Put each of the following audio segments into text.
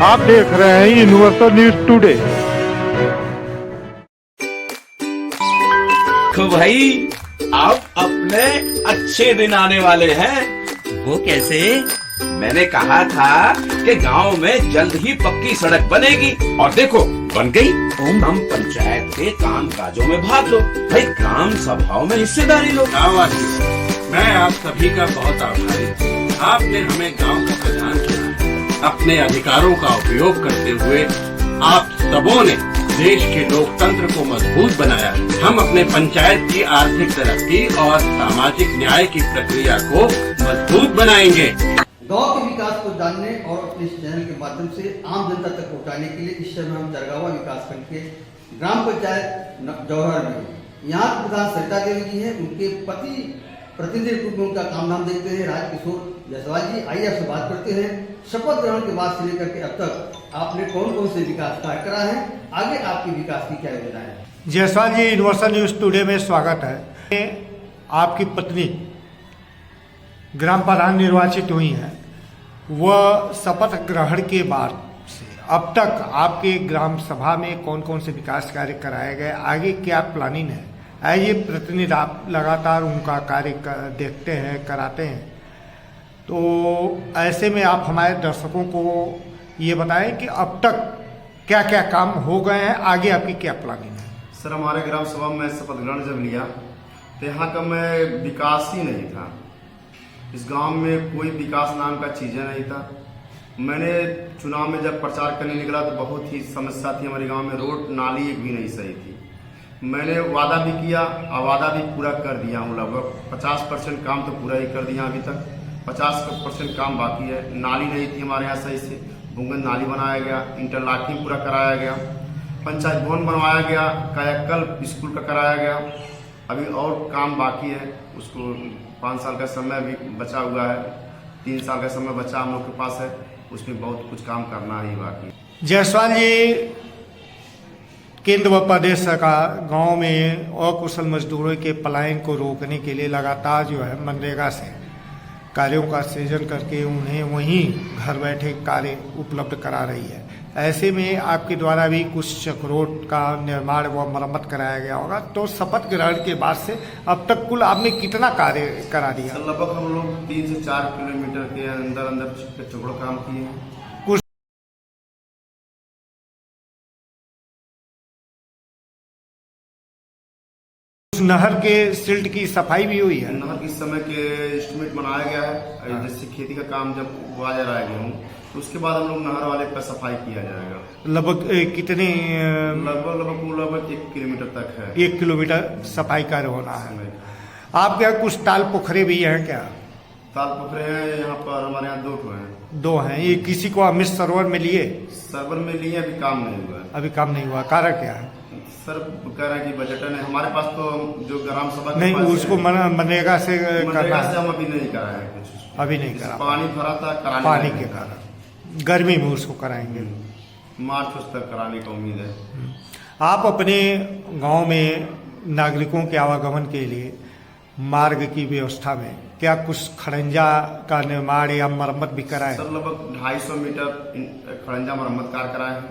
आप देख रहे हैं यूनिवर्सल न्यूज टुडे। तो भाई अब अपने अच्छे दिन आने वाले हैं। वो कैसे? मैंने कहा था कि गांव में जल्द ही पक्की सड़क बनेगी और देखो बन गई। हम पंचायत के काम काजों में भाग लो भाई, ग्राम सभाओं में हिस्सेदारी लो। मैं आप सभी का बहुत आभारी हूँ। आपने हमें गांव का प्रधान चुना। अपने अधिकारों का उपयोग करते हुए आप सबों ने देश के लोकतंत्र को मजबूत बनाया। हम अपने पंचायत की आर्थिक तरक्की और सामाजिक न्याय की प्रक्रिया को मजबूत बनाएंगे। गांव के विकास को जानने और अपने इस चैनल के माध्यम से आम जनता तक पहुंचाने के लिए इस समय हम जरगावा विकासखंड के ग्राम पंचायत जौहर में यहाँ की प्रधान सरिता देवी जी है। उनके पति प्रतिनिधि रूप में उनका काम नाम देखते हैं राजकिशोर जायसवाल जी। आइए आपसे बात करते हैं। शपथ ग्रहण के बाद से लेकर के अब तक आपने कौन कौन से विकास कार्य करा है, आगे आपकी विकास की क्या योजना है? जायसवाल जी, यूनिवर्सल न्यूज टुडे में स्वागत है। आपकी पत्नी ग्राम प्रधान निर्वाचित हुई हैं, वह शपथ ग्रहण के बाद से अब तक आपके ग्राम सभा में कौन कौन से विकास कार्य कराए गए, आगे क्या प्लानिंग है? ये प्रतिनिधि आप लगातार उनका कार्य देखते हैं, कराते हैं, तो ऐसे में आप हमारे दर्शकों को ये बताएं कि अब तक क्या क्या काम हो गए हैं, आगे आपकी क्या प्लानिंग है? सर, हमारे ग्राम सभा में शपथ ग्रहण जब लिया तो यहाँ का मैं विकास ही नहीं था। इस गांव में कोई विकास नाम का चीज़ें नहीं था। मैंने चुनाव में जब प्रचार करने निकला तो बहुत ही समस्या थी हमारे गांव में। रोड नाली एक भी नहीं सही थी। मैंने वादा भी किया और वादा भी पूरा कर दिया हूँ। लगभग 50% काम तो पूरा ही कर दिया। अभी तक 50% काम बाकी है। नाली नहीं थी हमारे यहाँ सही से, भूंगन नाली बनाया गया, इंटरलॉकिंग पूरा कराया गया, पंचायत भवन बनवाया गया, कायाकल्प स्कूल का कराया गया। अभी और काम बाकी है, उसको 5 साल का समय भी बचा हुआ है, 3 साल का समय बचा हम लोग के पास है, उसमें बहुत कुछ काम करना ही बाकी है। जायसवाल जी, केंद्र व प्रदेश सरकार गांव में अकुशल मजदूरों के पलायन को रोकने के लिए लगातार जो है मनरेगा से कार्यों का सृजन करके उन्हें वहीं घर बैठे कार्य उपलब्ध करा रही है। ऐसे में आपके द्वारा भी कुछ चक्रोट का निर्माण व मरम्मत कराया गया होगा, तो शपथ ग्रहण के बाद से अब तक कुल आपने कितना कार्य करा दिया? लगभग हम लोग 3 से 4 किलोमीटर के अंदर चक्रोट काम किए हैं। नहर के सिल्ट की सफाई भी हुई है। नहर इस समय के एस्टिमेट बनाया गया है। जैसे खेती का काम जब हुआ जा रहा है गेहूँ, तो उसके बाद हम लोग नहर वाले पर सफाई किया जाएगा। लगभग कितने? लगभग 1 किलोमीटर तक है। 1 किलोमीटर सफाई कार्य होना है। आपके यहाँ कुछ ताल पोखरे भी हैं क्या? ताल पोखरे हैं यहाँ पर, हमारे यहाँ 2 हैं। 2 हैं। ये किसी को अमृत सरोवर में लिए? सर्वर में लिए, अभी काम नहीं हुआ। अभी काम नहीं हुआ, कारण क्या है? सर कह रहे हैं कि बजट नहीं हमारे पास, तो जो ग्राम सभा नहीं, उसको मनरेगा से करना है। हम अभी नहीं कराए हैं कुछ, अभी नहीं करा। पानी भरा था, कराने पानी के कारण गर्मी में उसको कराएंगे। मार्च तक कराने का उम्मीद है। आप अपने गांव में नागरिकों के आवागमन के लिए मार्ग की व्यवस्था में क्या कुछ खड़ंजा का निर्माण या मरम्मत भी कराए? सर लगभग 250 मीटर खड़ंजा मरम्मत कार्य कराए हैं।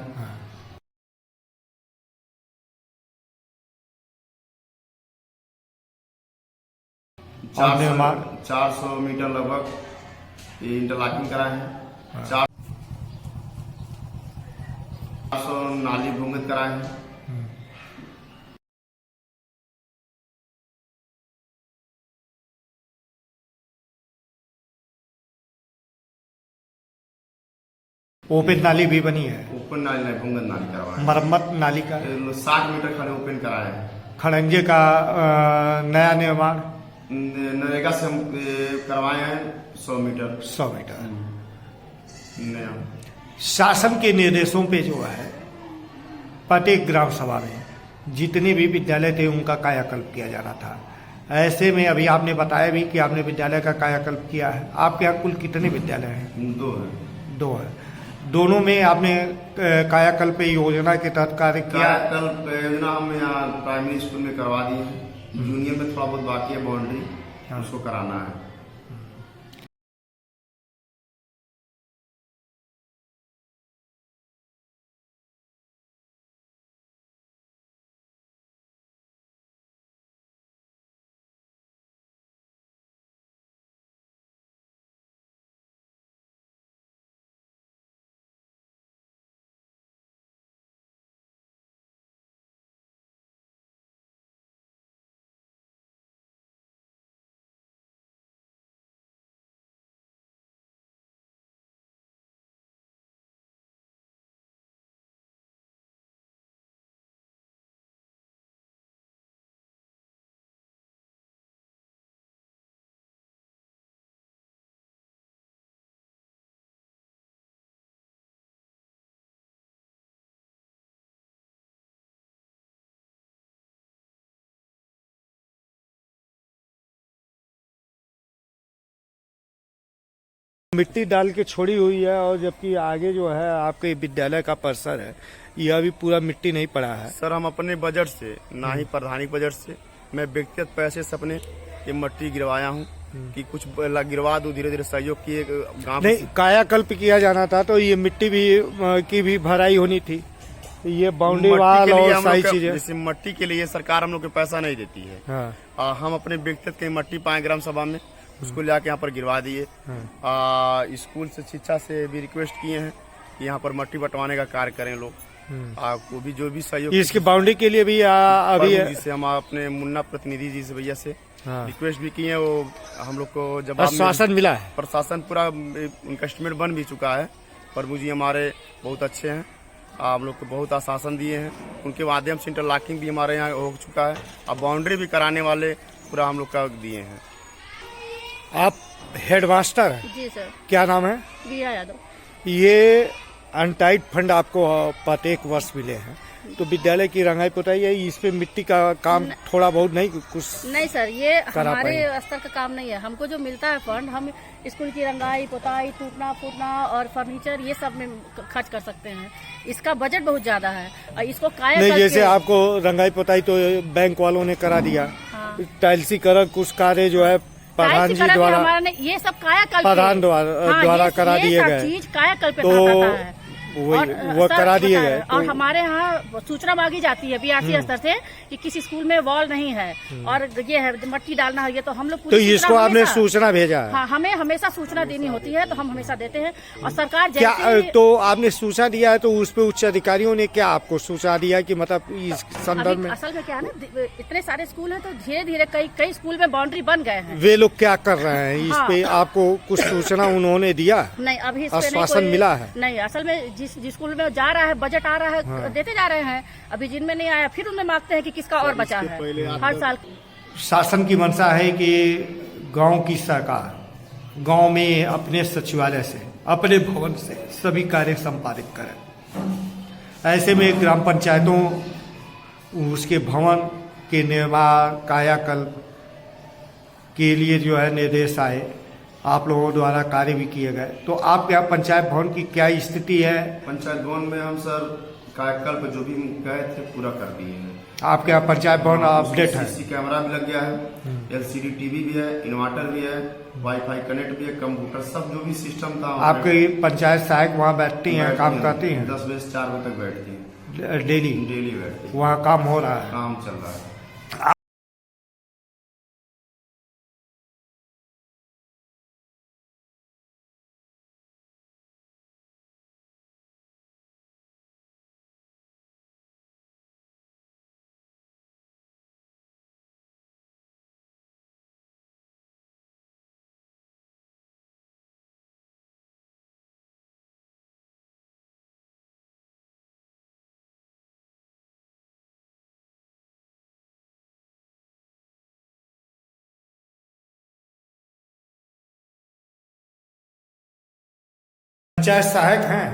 400 मीटर लगभग इंटरलॉकिंग कराए हैं। 400 नाली भूमिगत कराए हैं। ओपन नाली भी बनी है? ओपन नाली नहीं, भूंगत नाली करवाए। मरम्मत नाली का 60 मीटर खड़े ओपन कराए हैं। खड़ंजे का नया निर्माण नरेगा से हम करवाए हैं 100 मीटर। 100 मीटर नया। शासन के निर्देशों पे जो है प्रत्येक ग्राम सभा में जितने भी विद्यालय थे उनका कायाकल्प किया जाना था। ऐसे में अभी आपने बताया भी कि आपने विद्यालय का कायाकल्प किया है। आपके यहाँ कुल कितने विद्यालय हैं? 2 हैं। 2 है। दोनों में आपने कायाकल्प योजना के तहत कार्य किया? कायाकल्प योजना हम यहाँ प्राइमरी स्कूल में करवा दी है। जूनियर में थोड़ा बहुत बाकी है, बाउंड्री उसको कराना है। मिट्टी डाल के छोड़ी हुई है और जबकि आगे जो है आपके विद्यालय का परिसर है यह अभी पूरा मिट्टी नहीं पड़ा है। सर हम अपने बजट से, ना ही प्रधानिक बजट से, मैं व्यक्तिगत पैसे से अपने ये मट्टी गिरवाया हूँ कि कुछ गिरवा दूं, धीरे धीरे सहयोग किए गाँव नहीं, कायाकल्प किया जाना था तो ये मिट्टी भी की भी भराई होनी थी, ये बाउंड्री वाल और सारी चीजें। जैसे मट्टी के लिए सरकार हम लोग को पैसा नहीं देती है। हाँ। हम अपने व्यक्तिगत कहीं मट्टी पाए ग्राम सभा में, उसको लाके यहाँ पर गिरवा दिए। स्कूल से, शिक्षा से भी रिक्वेस्ट किए हैं कि यहाँ पर मट्टी बंटवाने का कार्य करें लोग। को भी जो भी सहयोग, इसकी बाउंड्री के लिए भी अभी जिससे हम अपने मुन्ना प्रतिनिधि जी से, भैया से रिक्वेस्ट भी किए हैं, वो हम लोग को जवाब आश्वासन मिला है। प्रशासन पूरा उनका एस्टिमेट बन भी चुका है। प्रभु जी हमारे बहुत अच्छे हैं, हम लोग को बहुत आश्वासन दिए हैं, उनके माध्यम से इंटरलॉकिंग भी हमारे यहाँ हो चुका है। अब बाउंड्री भी कराने वाले पूरा हम लोग का दिए हैं। आप हेडमास्टर हैं? जी सर। क्या नाम है? वीरा यादव। ये अनटाइड फंड आपको प्रत्येक वर्ष मिले हैं, तो विद्यालय की रंगाई पुताई है, इस पे मिट्टी का काम थोड़ा बहुत नहीं कुछ नहीं सर, ये हमारे स्तर का काम नहीं है। हमको जो मिलता है फंड, हम स्कूल की रंगाई पुताई, टूटना फूटना और फर्नीचर ये सब में खर्च कर सकते हैं। इसका बजट बहुत ज्यादा है और इसको नहीं, जैसे आपको रंगाई पुताई तो बैंक वालों ने करा दिया। हाँ। टाइल्सीकरण कुछ कार्य जो है प्रधान जी द्वारा, ये सब कायाकल्प प्रधान द्वारा करा दिए गए, चीज कायाकल्प पे तो आता है। वो करा दिए गए। और हमारे यहाँ सूचना मांगी जाती है बीआरसी स्तर से कि किसी स्कूल में वॉल नहीं है और ये है मट्टी डालना है, ये तो हम लोग तो इसको आपने सूचना भेजा है? हाँ, हमें हमेशा सूचना देनी होती है, तो हम हमेशा देते हैं। और सरकार क्या तो आपने सूचना दिया है, तो उस पे उच्च अधिकारियों ने क्या आपको सूचना दिया कि मतलब इस संदर्भ में? असल में क्या है ना, इतने सारे स्कूल हैं तो धीरे धीरे कई स्कूल में बाउंड्री बन गए हैं। वे लोग क्या कर रहे हैं इस पे? आपको कुछ सूचना उन्होंने दिया? नहीं, अभी आश्वासन मिला है? नहीं, असल में जिस स्कूल में जा रहा है, बजट आ रहा है, हाँ। देते जा रहे हैं। अभी जिनमें नहीं आया फिर उनमें मांगते हैं कि किसका और बचा है। हर साल शासन की मंशा है कि गांव की सरकार गांव में अपने सचिवालय से, अपने भवन से सभी कार्य संपादित करें। ऐसे में ग्राम पंचायतों उसके भवन के निर्माण कायाकल्प के लिए जो है निर्देश आए, आप लोगों द्वारा कार्य भी किए गए। तो आपके यहाँ पंचायत भवन की क्या स्थिति है? पंचायत भवन में हम सर कायाकल्प जो भी गए थे पूरा कर दिए हैं। आपके यहाँ पंचायत भवन अपडेट है? सीसी कैमरा भी लग गया है, एलसीडी टीवी भी है, इन्वर्टर भी है, वाईफाई कनेक्ट भी है, कंप्यूटर, सब जो भी सिस्टम था। आपकी पंचायत सहायक वहाँ बैठती हैं, काम करती हैं? 10 बजे से 4 बजे तक बैठती हैं। डेली बैठती हैं। वहाँ काम हो रहा है? काम चल रहा है। पंचायत सहायक हैं?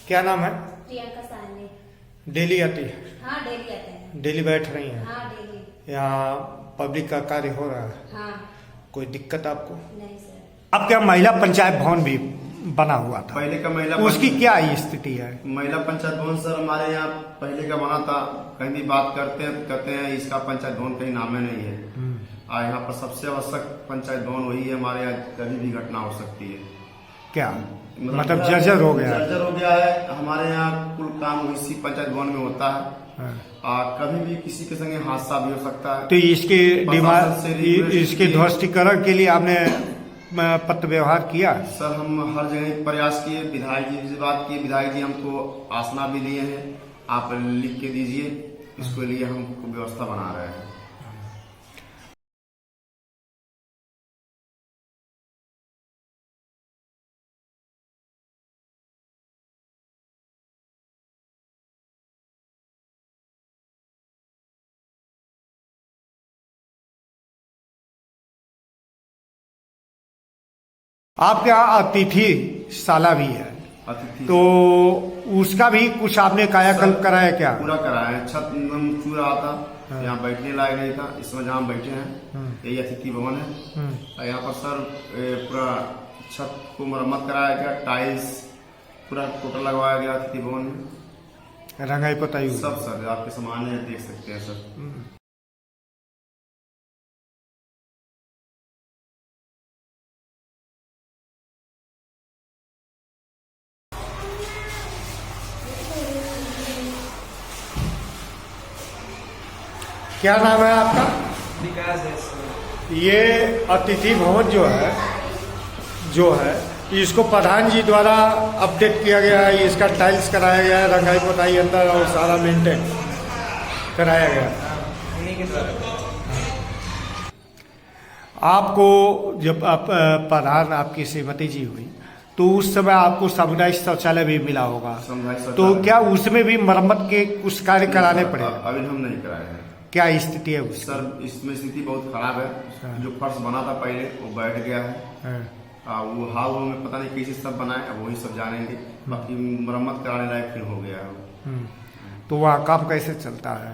क्या नाम है? प्रियंका साहनी। डेली आती है? हाँ, डेली आते हैं। डेली बैठ रही हैं? हाँ, डेली। यहाँ पब्लिक का कार्य हो रहा है? हाँ। कोई दिक्कत आपको? नहीं सर। आपके यहाँ महिला पंचायत भवन भी बना हुआ था, पहले का महिला, उसकी क्या स्थिति है? महिला पंचायत भवन सर हमारे यहाँ पहले का बना था। कहीं भी बात करते हैं तो कहते हैं इसका पंचायत भवन कहीं नामे नहीं है। और यहाँ पर सबसे आवश्यक पंचायत भवन वही है। हमारे यहाँ कभी भी घटना हो सकती है। क्या मतलब जर्जर हो गया? जर्जर हो गया है। हमारे यहाँ कुल काम इसी पंचायत भवन में होता है। कभी भी किसी के संगे हादसा भी हो सकता है। तो इसके इसके ध्वस्तीकरण के लिए आपने पत्र व्यवहार किया? सर हम हर जगह प्रयास किए, विधायक जी से बात किए, विधायक जी हमको आसना भी दिए हैं, आप लिख के दीजिए, इसके लिए हम व्यवस्था बना रहे हैं। आपके यहाँ अतिथिशाला भी है, तो उसका भी कुछ आपने कायाकल्प कराया क्या? पूरा कराया है। छत चू रहा था, यहाँ बैठने लायक नहीं था। इस समय जहाँ बैठे हैं यही अतिथि भवन है। यहाँ पर सर पूरा छत को मरम्मत कराया गया, टाइल्स पूरा टोटल लगवाया गया अतिथि भवन में। रंगाई पोताई हुई। सब सर आपके सामने देख सकते हैं सर। क्या नाम है आपका? विकास है सर। ये अतिथि भवन जो है इसको प्रधान जी द्वारा अपडेट किया गया है, इसका टाइल्स कराया गया है, रंगाई पोताई अंदर और सारा मेंटेन कराया गया है। उन्हीं के द्वारा। आपको जब आप प्रधान आपकी श्रीमती जी हुई तो उस समय आपको सामुदायिक शौचालय भी मिला होगा, तो क्या उसमें भी मरम्मत के कुछ कार्य कराने पड़े? अभी हम नहीं कराए हैं। क्या स्थिति है उसकी? सर इसमें स्थिति बहुत खराब है। जो फर्श बना था पहले वो बैठ गया है। वो हाल में पता नहीं कैसे सब बनाए, अब वही सब जानेंगे। बाकी मरम्मत कराने लायक फिर हो गया है। तो वहाँ काम कैसे चलता है?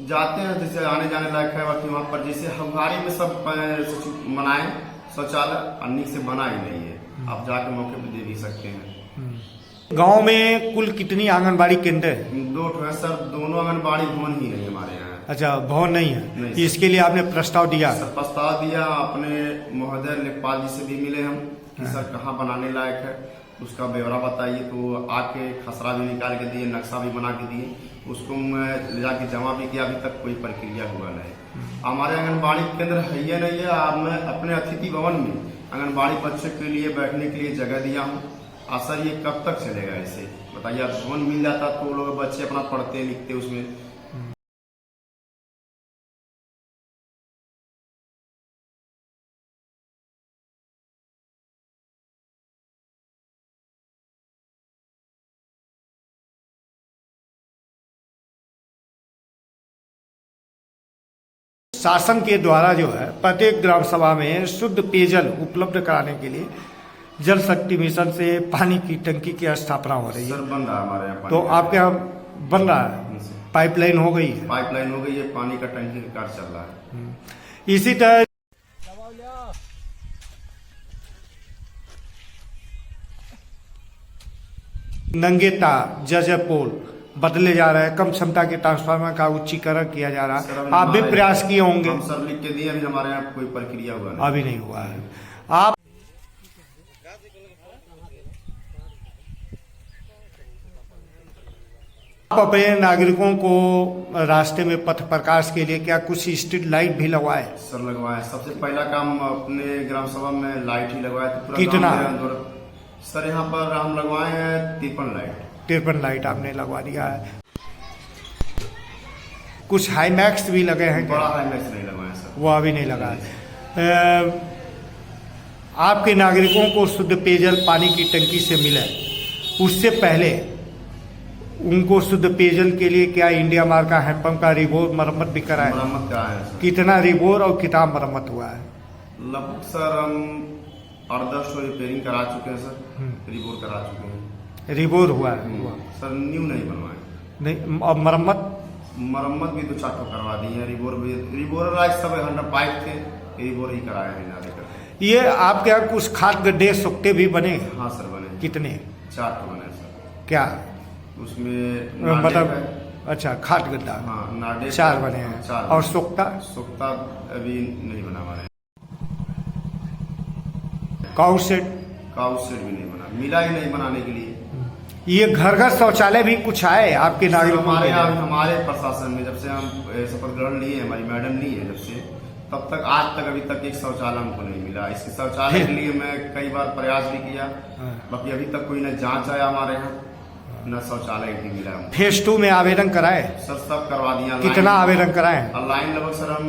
जाते हैं जैसे आने जाने लायक है। बाकी वहाँ पर जैसे हमारे में सब बनाए शौचालय अन्य से बना ही नहीं है। आप जाके मौके पर दे भी सकते हैं। गांव में कुल कितनी आंगनबाड़ी केंद्र है? 2 है सर। दोनों आंगनबाड़ी भवन ही नहीं हमारे यहाँ। अच्छा, भवन नहीं है। नहीं। इसके लिए आपने प्रस्ताव दिया? सर प्रस्ताव दिया, अपने महोदय लेखपाल जी से भी मिले हम कि सर कहाँ बनाने लायक है, उसका ब्यौरा बताइए। तो आके खसरा भी निकाल के दिए, नक्शा भी बना के दिए। उसको मैं ले जाके जमा भी किया, अभी तक कोई प्रक्रिया हुआ नहीं। हमारे आंगनबाड़ी केंद्र है ही नहीं है। मैं अपने अतिथि भवन में आंगनबाड़ी बच्चे के लिए बैठने के लिए जगह दिया हूँ। सर ये कब तक चलेगा ऐसे बताइए? भवन मिल जाता तो लोग बच्चे अपना पढ़ते लिखते उसमें। शासन के द्वारा जो है प्रत्येक ग्राम सभा में शुद्ध पेयजल उपलब्ध कराने के लिए जल शक्ति मिशन से पानी की टंकी की स्थापना हो रही है। सर बन रहा है हमारे यहाँ। तो आपके यहाँ बन रहा है? पाइपलाइन हो गई है? पाइपलाइन हो गई है, पानी का टंकी का कार्य चल रहा है। इसी तरह नंगे तार जर्जर पोल बदले जा रहे हैं, कम क्षमता के ट्रांसफार्मर का उच्चीकरण किया जा रहा है। आप भी प्रयास किए होंगे? हम सर लिख के दिए, अभी हमारे यहाँ कोई प्रक्रिया हुआ नहीं। अभी नहीं हुआ है। आप अपने नागरिकों को रास्ते में पथ प्रकाश के लिए क्या कुछ स्ट्रीट लाइट भी लगवाए? सर लगवाए। सबसे पहला काम अपने ग्राम सभा में लाइट ही लगवाया था। कितना? सर यहाँ पर हम लगवाए हैं 53 लाइट। 53 लाइट आपने लगवा दिया है। कुछ हाई मैक्स भी लगे हैं? बड़ा हाई मैक्स नहीं लगवाए सर। वो अभी नहीं लगा है। आपके नागरिकों को शुद्ध पेयजल पानी की टंकी से मिले, उससे पहले उनको शुद्ध पेयजल के लिए क्या इंडिया मार्क का हैंडपंप का रिबोर मरम्मत भी कराए? मरम्मत कराए हैं सर। कितना रिबोर और कितना मरम्मत हुआ है? लगभग सर हम 8-10 रिपेयरिंग करा चुके हैं सर। रिबोर करा चुके हैं। रिबोर हुआ है? सर न्यू नहीं बनवाए। नहीं। और मरम्मत भी 2-4 करवा दी है। रिबोर लाइक सब 100 पाइप थे, रिबोर ही कराए हैं। ये आपके यहाँ कुछ खाद गड्ढे सोखते भी बने? हाँ सर बने। कितने? 4 बने सर। क्या उसमें मतलब? अच्छा, खाद गड्ढा। हाँ नाडे 4 बने हैं। 4 और सोखता अभी नहीं बना हमारे। काउ सेट भी नहीं बना, मिला ही नहीं बनाने के लिए। ये घर घर शौचालय भी कुछ आए आपके नागरिकों? हमारे प्रशासन में जब से हम शपथ ग्रहण लिए, हमारी मैडम ली है जब से, तब तक आज तक अभी तक एक शौचालय हमको नहीं मिला। इसके शौचालय के लिए मैं कई बार प्रयास भी किया, बाकी अभी तक कोई न जांच आया हमारे यहाँ, न शौचालय भी मिला। फेज 2 में आवेदन कराए? सर सब करवा दिया। कितना आवेदन कराए? ऑनलाइन लगभग सर हम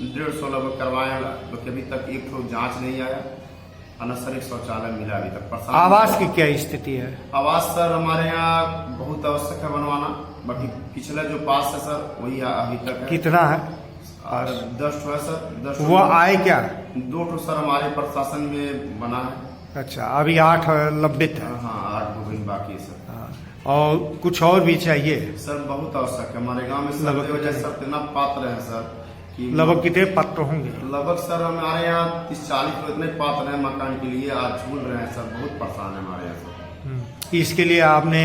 150 लगभग करवाए, बाकी अभी तक एक तो जांच नहीं आया। अनसर एक शौचालय मिला अभी तक। आवास की क्या स्थिति है? आवास सर हमारे यहाँ बहुत आवश्यक है बनवाना, बाकी पिछला जो पास है सर वही अभी तक है। कितना है? 10 है सर। 10 वो आए क्या? 2 सर हमारे प्रशासन में बना है। अच्छा, अभी 8 लंबित है? हाँ 8 बाकी है सर। और कुछ और भी चाहिए? सर बहुत आवश्यक है हमारे गांव में सर। वजह सर इतना पात्र है सर कि लगभग कितने पात्र होंगे? लगभग सर हमारे यहाँ 30-40 तो इतने पात्र हैं मकान के लिए, आज झूल रहे हैं सर, बहुत परेशान है हमारे यहाँ सर। इसके लिए आपने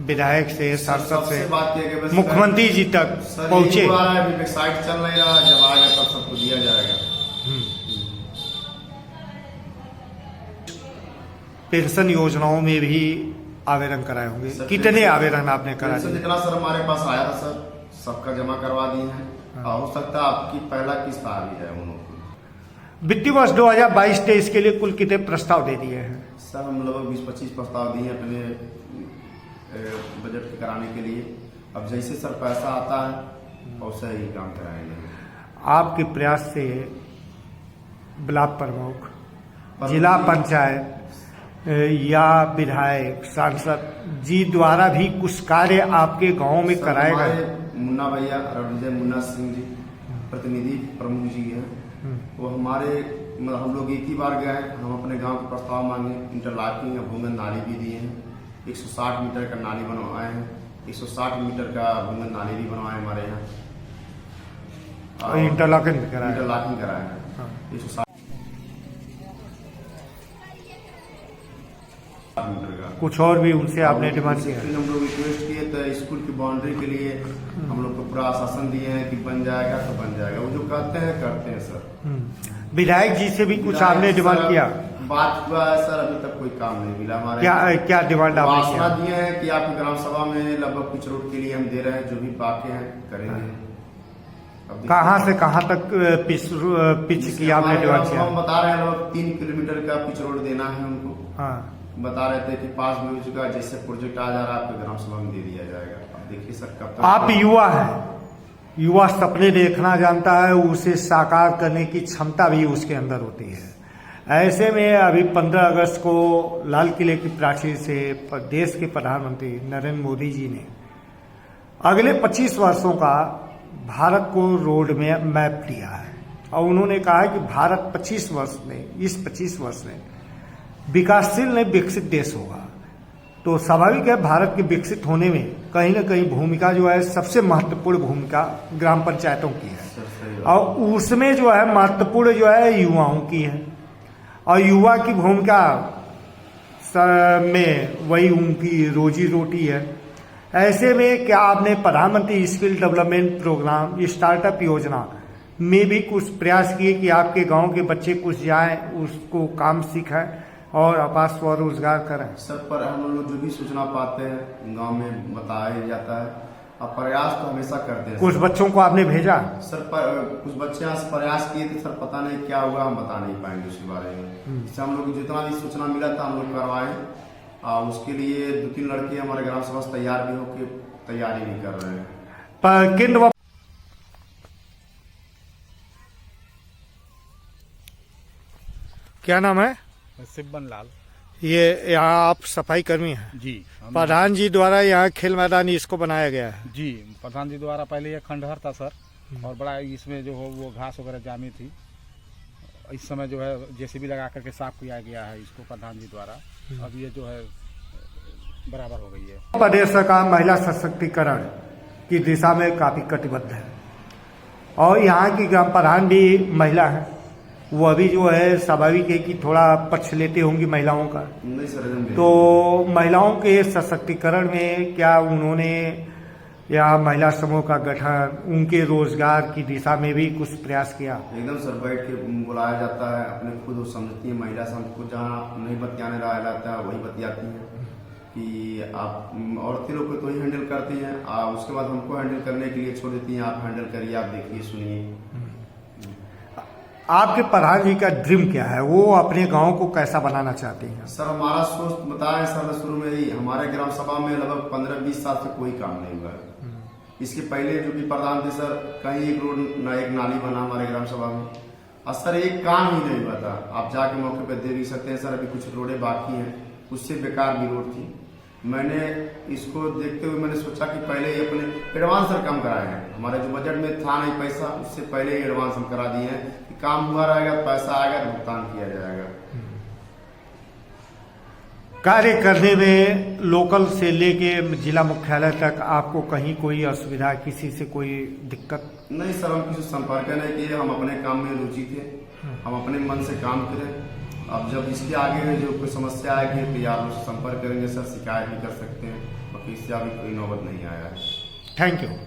विधायक से, सांसद से, बात किया गया, मुख्यमंत्री जी तक पहुंचे? अभी वेबसाइट चल नहीं रहा, जब आएगा तब सबको दिया जाएगा। पेंशन योजनाओं में भी आवेदन कराए होंगे, कितने आवेदन आपने करा दिए? जितना सर हमारे पास आया था सर सबका जमा करवा दिए हैं, और हो सकता है आपकी पहला किस्त आ भी जाए उन लोगों को। वित्तीय वर्ष 2022-23 के लिए कुल कितने प्रस्ताव दे दिए हैं? सर हम लगभग 20-25 प्रस्ताव दिए हैं अपने बजट कराने के लिए। अब जैसे सर पैसा आता है वैसा ही काम कराएंगे। आपके प्रयास से ब्लॉक प्रमुख, जिला पंचायत या विधायक, सांसद जी द्वारा भी कुछ कार्य आपके गांव में कराए गए? मुन्ना भैया, रणविजय मुन्ना सिंह जी प्रतिनिधि प्रमुख जी हैं, वो हमारे हम लोग एक ही बार गए, हम अपने गांव का प्रस्ताव मांगे, इंटरलॉकिंग भूमन नाली भी दिए हैं, 160 मीटर का नाली बनवाए हैं, 160 मीटर का भूमन नाली भी बनवाए हमारे यहाँ, इंटरलॉकिंग कराया है 160 मीटर का। कुछ और भी उनसे आपने डिमांड किया? हम लोग रिक्वेस्ट किए तो स्कूल की बाउंड्री के लिए हम लोग को पूरा आश्वासन दिए हैं कि बन जाएगा तो बन जाएगा, वो जो कहते हैं करते हैं सर। विधायक जी से भी कुछ आपने डिमांड किया? बात हुआ है सर, अभी तक कोई काम नहीं मिला हमारे। क्या डिमांड आपने किया? आश्वासन दिए हैं कि आपकी ग्राम सभा में लगभग कुछ रोड के लिए हम दे रहे हैं, जो भी बाकी हैं करेंगे। कहाँ से कहाँ तक पिच की आपने डिमांड किया? हम बता रहे हैं लोग 3 किलोमीटर का पिच रोड देना है उनको। हाँ, बता रहे थे कि पास में हो चुका, जैसे प्रोजेक्ट आ जा रहा है आपके ग्राम सभा में दे दिया जाएगा। अब देखिए सर कब तक। आप युवा हैं, युवा सपने देखना जानता है, उसे साकार करने की क्षमता भी उसके अंदर होती है। ऐसे में अभी 15 अगस्त को लाल किले की प्राचीर से देश के प्रधानमंत्री नरेंद्र मोदी जी ने अगले 25 वर्षों का भारत को रोड में मैप दिया है, और उन्होंने कहा है कि भारत 25 वर्ष में विकासशील नहीं विकसित देश होगा। तो स्वाभाविक है भारत के विकसित होने में कहीं ना कहीं भूमिका जो है, सबसे महत्वपूर्ण भूमिका ग्राम पंचायतों की है, और उसमें जो है महत्वपूर्ण जो है युवाओं की है, और युवा की भूमिका में वही उनकी रोजी रोटी है। ऐसे में क्या आपने प्रधानमंत्री स्किल डेवलपमेंट प्रोग्राम, स्टार्टअप योजना में भी कुछ प्रयास किए कि आपके गांव के बच्चे कुछ जाएं, उसको काम सीखें और अपना स्वरोजगार करें? सर पर हम लोग जो भी सूचना पाते हैं गांव में बताया जाता है, और प्रयास तो हमेशा करते हैं। कुछ बच्चों को आपने भेजा? सर पर कुछ बच्चे यहाँ से प्रयास किए थे सर, पता नहीं क्या हुआ, हम बता नहीं पाएंगे उसके बारे में। इससे हम लोग जितना भी सूचना मिला था हम लोग करवाए, और उसके लिए 2-3 लड़के हमारे ग्राम सभा से तैयार भी होकर तैयारी भी कर रहे हैं। पर केंद्र क्या नाम है? सिब्बन लाल। ये यहाँ आप सफाई कर्मी हैं जी। प्रधान जी द्वारा यहाँ खेल मैदान इसको बनाया गया है जी। प्रधान जी द्वारा पहले ये खंडहर था सर, और बड़ा इसमें जो हो वो घास वगैरह जामी थी। इस समय जो है जेसीबी लगा करके साफ किया गया है इसको प्रधान जी द्वारा। अब ये जो है बराबर हो गई है। प्रदेश सरकार महिला सशक्तिकरण की दिशा में काफी कटिबद्ध है, और यहाँ की ग्राम प्रधान भी महिला है, वो अभी जो है स्वाभाविक है कि थोड़ा पक्ष लेते होंगी महिलाओं का। नहीं सर, तो महिलाओं के सशक्तिकरण में क्या उन्होंने या महिला समूह का गठन, उनके रोजगार की दिशा में भी कुछ प्रयास किया? एकदम सर, बैठ के बुलाया जाता है, अपने खुद वो समझती है महिला, हमको जहाँ नहीं बतियाने रहा जाता है वही बतियाती है कि आप औरतें लोग को तो ही हैंडल करती हैं, उसके बाद हमको हैंडल करने के लिए छोड़ देती हैं, आप हैंडल करिए, आप देखिए सुनिए। आपके प्रधान जी का ड्रीम क्या है, वो अपने गांव को कैसा बनाना चाहते हैं? सर हमारा सोच बताएं सर, शुरू में ही हमारे ग्राम सभा में लगभग 15-20 साल से कोई काम नहीं हुआ है। इसके पहले जो कि प्रधान थे सर, कहीं एक रोड ना एक नाली बना हमारे ग्राम सभा में, और सर एक काम ही नहीं हुआ था। आप जाके मौके पर देख भी सकते हैं सर, अभी कुछ रोडें बाकी हैं, उससे बेकार भी रोड थी। मैंने इसको देखते हुए मैंने सोचा कि पहले ही अपने एडवांस सर काम कराए हैं, हमारे जो बजट में था नहीं पैसा, उससे पहले ही एडवांस हम करा दिए हैं कि काम हुआ रहेगा, पैसा आएगा तो भुगतान किया जाएगा। कार्य करने में लोकल से लेके जिला मुख्यालय तक आपको कहीं कोई असुविधा, किसी से कोई दिक्कत? नहीं सर, हम किसी से संपर्क नहीं किए, हम अपने काम में रुचि थे, हम अपने मन से काम करें। अब जब इसके आगे जो कोई समस्या आएगी तो आप उससे संपर्क करेंगे सर, शिकायत भी कर सकते हैं, बाकी इससे अभी कोई नौबत नहीं आया है। Thank you.